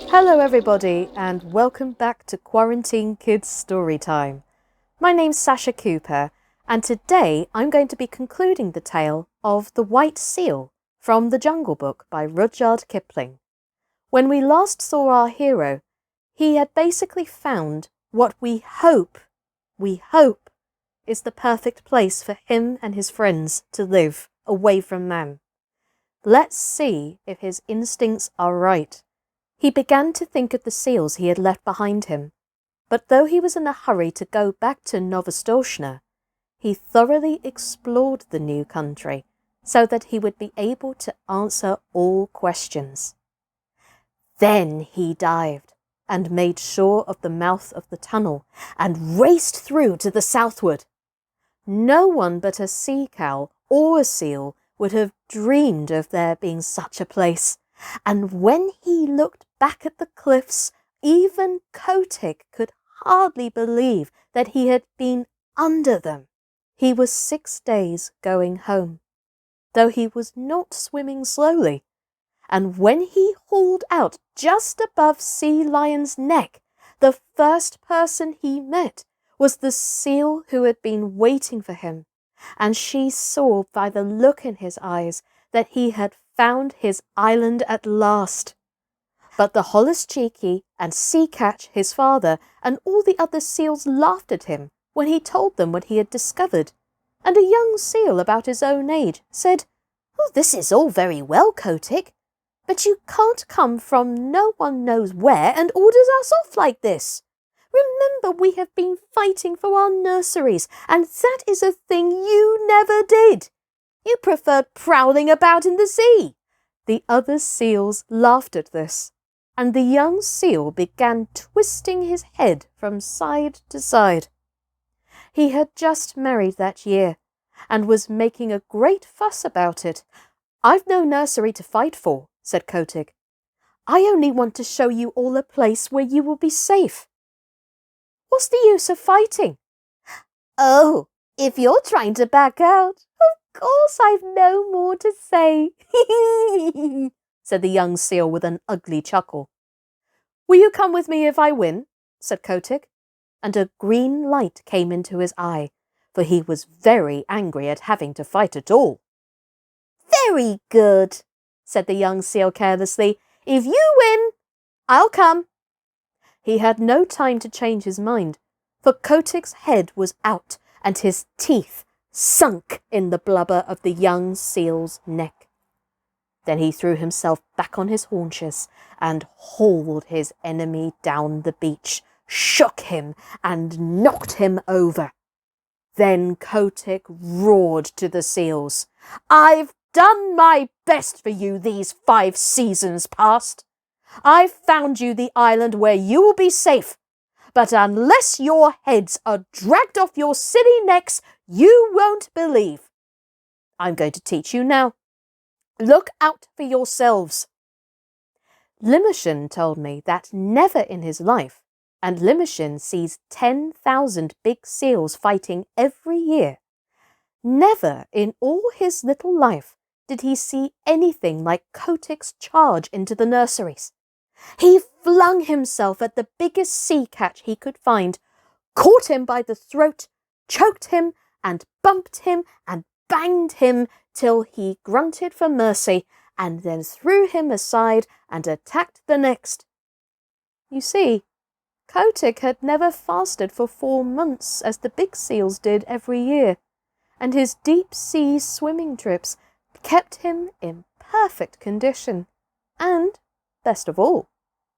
Hello everybody and welcome back to Quarantine Kids Storytime. My name's Sascha Cooper and today I'm going to be concluding the tale of The White Seal from The Jungle Book by Rudyard Kipling. When we last saw our hero, he had basically found what we hope is the perfect place for him and his friends to live away from man. Let's see if his instincts are right. He began to think of the seals he had left behind him, but though he was in a hurry to go back to Nova Scotia, he thoroughly explored the new country so that he would be able to answer all questions. Then he dived and made sure of the mouth of the tunnel and raced through to the southward. No one but a sea cow or a seal would have dreamed of there being such a place, and when he looked back at the cliffs, even Kotick could hardly believe that he had been under them. He was 6 days going home, though he was not swimming slowly, and when he hauled out just above Sea Lion's neck, the first person he met was the seal who had been waiting for him, and she saw by the look in his eyes that he had found his island at last. But the Holluschickie and Sea Catch, his father, and all the other seals laughed at him when he told them what he had discovered, and a young seal about his own age said, "Oh, this is all very well, Kotick, but you can't come from no one knows where and orders us off like this. Remember, we have been fighting for our nurseries, and that is a thing you never did. You preferred prowling about in the sea." The other seals laughed at this, and the young seal began twisting his head from side to side. He had just married that year, and was making a great fuss about it. "I've no nursery to fight for," said Kotick. "I only want to show you all a place where you will be safe." "What's the use of fighting?" "Oh, if you're trying to back out, of course I've no more to say," said the young seal with an ugly chuckle. "Will you come with me if I win?" said Kotick, and a green light came into his eye, for he was very angry at having to fight at all. "Very good," said the young seal carelessly. "If you win, I'll come." He had no time to change his mind, for Kotick's head was out and his teeth sunk in the blubber of the young seal's neck. Then he threw himself back on his haunches and hauled his enemy down the beach, shook him and knocked him over. Then Kotick roared to the seals, "I've done my best for you these 5 seasons past. I've found you the island where you will be safe, but unless your heads are dragged off your silly necks, you won't believe. I'm going to teach you now. Look out for yourselves." Limmershin told me that never in his life, and Limmershin sees 10,000 big seals fighting every year, never in all his little life did he see anything like Kotick's charge into the nurseries. He flung himself at the biggest sea catch he could find, caught him by the throat, choked him and bumped him and banged him till he grunted for mercy, and then threw him aside and attacked the next. You see, Kotick had never fasted for 4 months as the big seals did every year, and his deep-sea swimming trips kept him in perfect condition, and, best of all,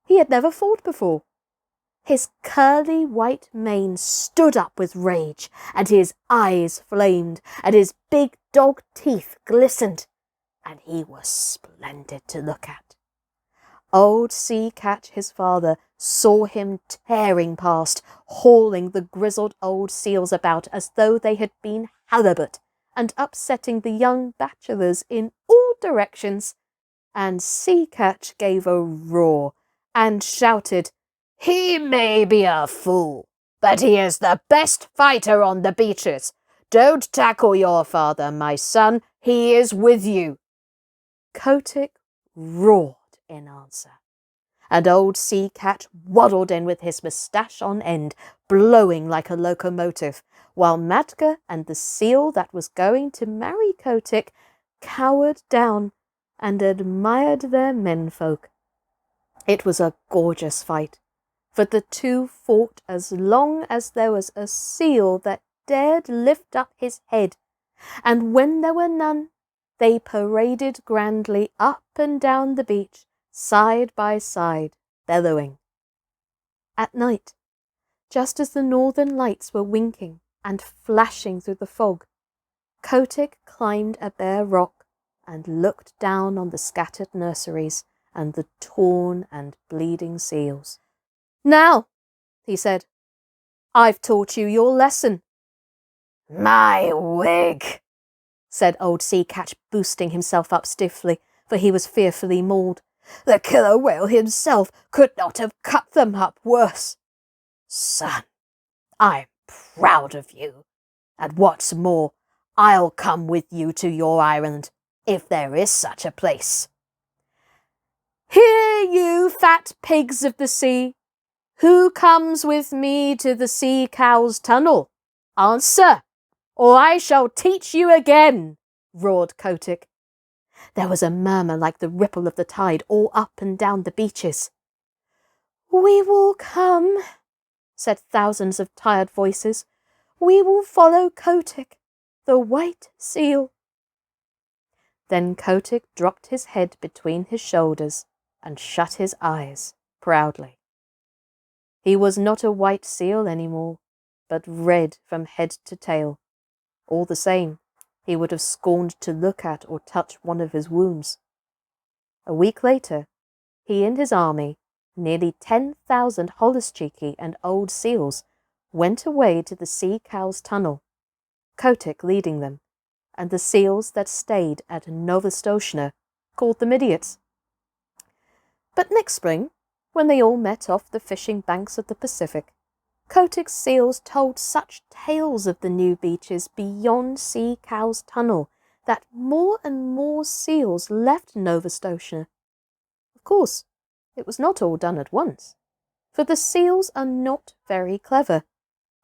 he had never fought before. His curly white mane stood up with rage, and his eyes flamed, and his big dog teeth glistened, and he was splendid to look at. Old Sea Catch, his father, saw him tearing past, hauling the grizzled old seals about as though they had been halibut, and upsetting the young bachelors in all directions, and Sea Catch gave a roar and shouted, "He may be a fool, but he is the best fighter on the beaches. Don't tackle your father, my son. He is with you. Kotick roared in answer, and old Sea Cat waddled in with his moustache on end, blowing like a locomotive, while Madga and the seal that was going to marry Kotick cowered down and admired their menfolk. It was a gorgeous fight, for the two fought as long as there was a seal that dared lift up his head, and when there were none, they paraded grandly up and down the beach, side by side, bellowing. At night, just as the northern lights were winking and flashing through the fog, Kotick climbed a bare rock and looked down on the scattered nurseries and the torn and bleeding seals. "Now," he said, "I've taught you your lesson." My wig, said old Sea Cat, boosting himself up stiffly, for he was fearfully mauled. The killer whale himself could not have cut them up worse. Son, I'm proud of you, and what's more, I'll come with you to your island, if there is such a place. "Here, you fat pigs of the sea, who comes with me to the sea cow's tunnel? Answer, or I shall teach you again," roared Kotick. There was a murmur like the ripple of the tide all up and down the beaches. "We will come," said thousands of tired voices. "We will follow Kotick, the white seal." Then Kotick dropped his head between his shoulders and shut his eyes proudly. He was not a white seal any more, but red from head to tail. All the same, he would have scorned to look at or touch one of his wounds. A week later, he and his army, nearly 10,000 holluschickie and old seals, went away to the sea cow's tunnel, Kotick leading them, and the seals that stayed at Novastoshnah called them idiots. But next spring, when they all met off the fishing banks of the Pacific, Kotick's seals told such tales of the new beaches beyond Sea Cow's tunnel that more and more seals left Novastoshnah. Of course, it was not all done at once, for the seals are not very clever,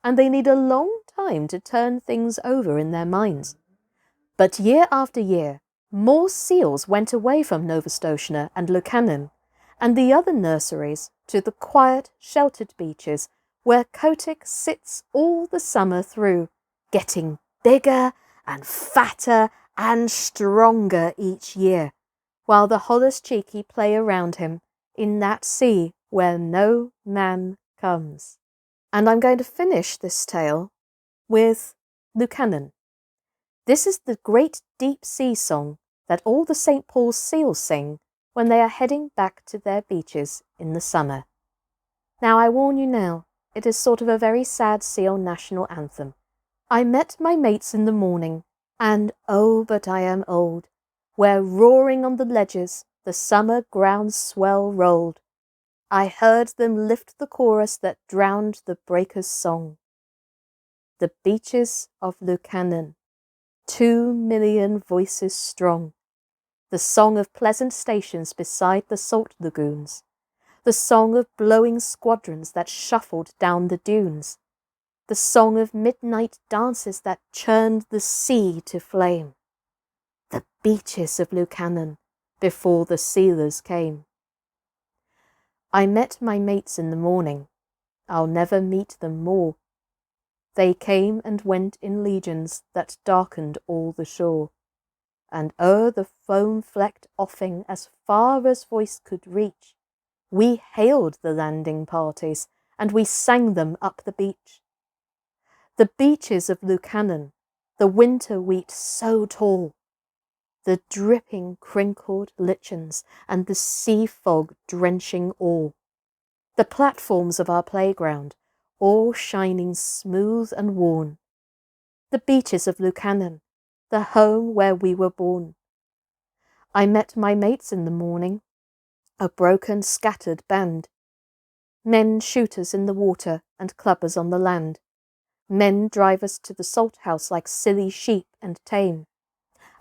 and they need a long time to turn things over in their minds. But year after year, more seals went away from Novastoshnah and Lukannon and the other nurseries to the quiet, sheltered beaches where Kotick sits all the summer through, getting bigger and fatter and stronger each year, while the holluschickie play around him in that sea where no man comes. And I'm going to finish this tale with Lukannon. This is the great deep sea song that all the St. Paul's seals sing when they are heading back to their beaches in the summer. Now, I warn you now, it is sort of a very sad seal national anthem. I met my mates in the morning, and oh, but I am old, where roaring on the ledges the summer ground swell rolled. I heard them lift the chorus that drowned the breakers' song. The beaches of Lukannon, 2,000,000 voices strong, the song of pleasant stations beside the salt lagoons, the song of blowing squadrons that shuffled down the dunes, the song of midnight dances that churned the sea to flame. The beaches of Lukannon before the sealers came. I met my mates in the morning, I'll never meet them more. They came and went in legions that darkened all the shore, and o'er the foam-flecked offing as far as voice could reach, we hailed the landing parties, and we sang them up the beach. The beaches of Lukannon, the winter wheat so tall, the dripping crinkled lichens and the sea fog drenching all, the platforms of our playground, all shining smooth and worn, the beaches of Lukannon, the home where we were born. I met my mates in the morning, a broken, scattered band, men shooters in the water and clubbers on the land, Men drive us to the salt house like silly sheep and tame.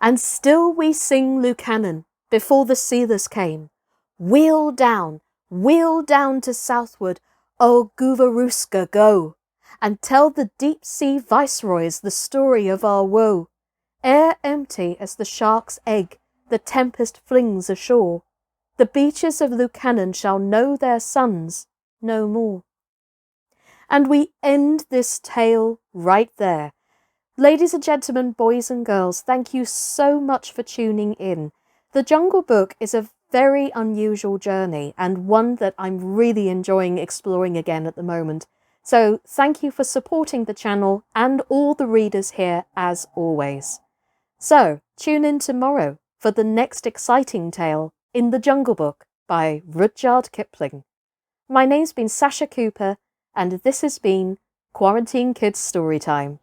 And still we sing Lucannon before the sealers came. Wheel down to southward, O Guvaruska, go, and tell the deep sea viceroys the story of our woe. Ere empty as the shark's egg the tempest flings ashore, the beaches of Lucannon shall know their sons no more. And we end this tale right there. Ladies and gentlemen, boys and girls, thank you so much for tuning in. The Jungle Book is a very unusual journey and one that I'm really enjoying exploring again at the moment. So thank you for supporting the channel and all the readers here as always. So tune in tomorrow for the next exciting tale in The Jungle Book by Rudyard Kipling. My name's been Sascha Cooper and this has been Quarantine Kids Storytime.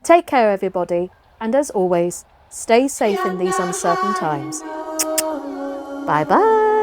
Take care everybody, and as always, stay safe in these uncertain times. Bye bye!